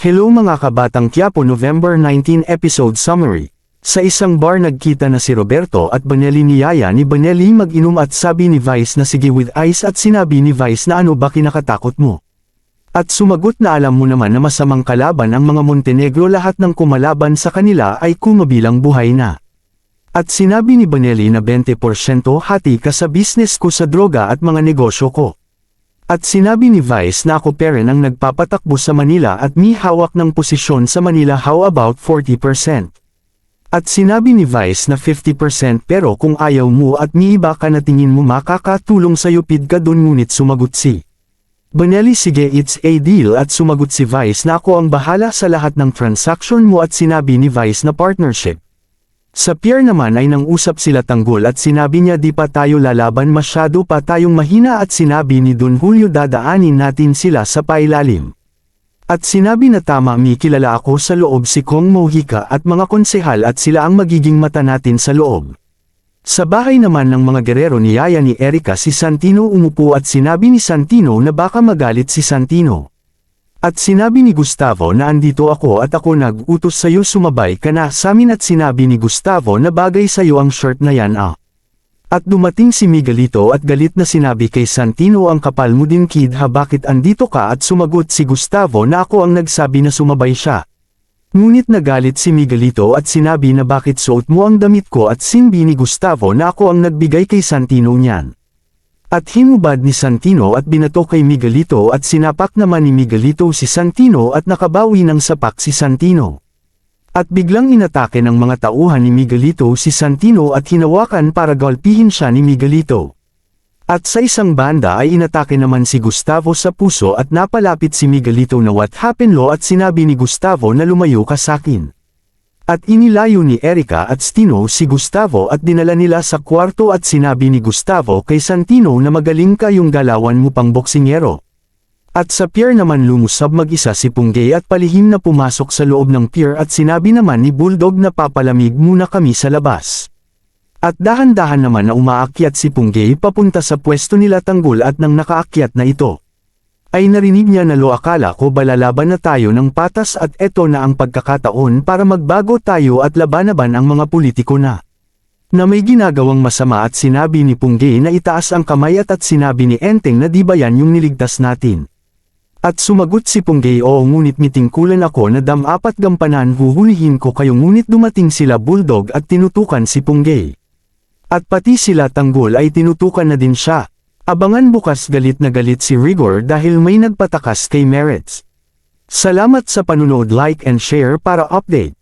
Hello mga kabatang Quiapo, November 19 episode summary. Sa isang bar nagkita na si Roberto at Baneli niyaya ni Baneli mag-inom at sabi ni Vice na sige with ice at sinabi ni Vice na ano ba kinakatakot mo? At sumagot na alam mo naman na masamang kalaban ang mga Montenegro, lahat ng kumalaban sa kanila ay kumabilang buhay na. At sinabi ni Baneli na 20% hati ka sa business ko sa droga at mga negosyo ko. At sinabi ni Vice na ako pa rin ang nagpapatakbo sa Manila at may hawak ng posisyon sa Manila, how about 40%? At sinabi ni Vice na 50% pero kung ayaw mo at may iba ka na tingin mo makakatulong sa'yo pid ka dun, ngunit sumagot si Baneli sige it's a deal at sumagot si Vice na ako ang bahala sa lahat ng transaction mo at sinabi ni Vice na partnership. Sa pier naman ay nang-usap sila tanggol at sinabi niya di pa tayo lalaban, masyado pa tayong mahina at sinabi ni Don Julio dadaanin natin sila sa pailalim. At sinabi na tama, may kilala ako sa loob si Kong Mojica at mga konsehal at sila ang magiging mata natin sa loob. Sa bahay naman ng mga gerero niyaya ni Erica si Santino umupo at sinabi ni Santino na baka magalit si Santino. At sinabi ni Gustavo na andito ako at ako nag-utos sa'yo, sumabay ka na samin at sinabi ni Gustavo na bagay sa'yo ang shirt na yan ah. At dumating si Miguelito at galit na sinabi kay Santino ang kapal mo din kid ha, bakit andito ka? At sumagot si Gustavo na ako ang nagsabi na sumabay siya. Ngunit nagalit si Miguelito at sinabi na bakit suot mo ang damit ko at sinbi ni Gustavo na ako ang nagbigay kay Santino niyan. At hinubad ni Santino at binato kay Miguelito at sinapak naman ni Miguelito si Santino at nakabawi ng sapak si Santino. At biglang inatake ng mga tauhan ni Miguelito si Santino at hinawakan para golpihin siya ni Miguelito. At sa isang banda ay inatake naman si Gustavo sa puso at napalapit si Miguelito na what happened lo at sinabi ni Gustavo na lumayo ka sakin. At inilayo ni Erica at Stino si Gustavo at dinala nila sa kwarto at sinabi ni Gustavo kay Santino na magaling ka yung galawan mo pang boksingero. At sa pier naman lumusab mag-isa si Punggay at palihim na pumasok sa loob ng pier at sinabi naman ni Bulldog na papalamig muna kami sa labas. At dahan-dahan naman na umaakyat si Punggay papunta sa pwesto nila tanggol at nang nakaakyat na ito ay narinig niya na lo akala ko balalaban na tayo ng patas at eto na ang pagkakataon para magbago tayo at labanaban ang mga politiko na may ginagawang masama. At sinabi ni Punggay na itaas ang kamay at sinabi ni Enteng na di ba yan yung niligtas natin. At sumagot si Punggay oo, ngunit mitingkulan ako na dam-apat gampanan huhulihin ko kayo, ngunit dumating sila Bulldog at tinutukan si Punggay. At pati sila tanggol ay tinutukan na din siya. Abangan bukas. Galit na galit si Rigor dahil may nagpatakas kay Merits. Salamat sa panunood, like and share para update.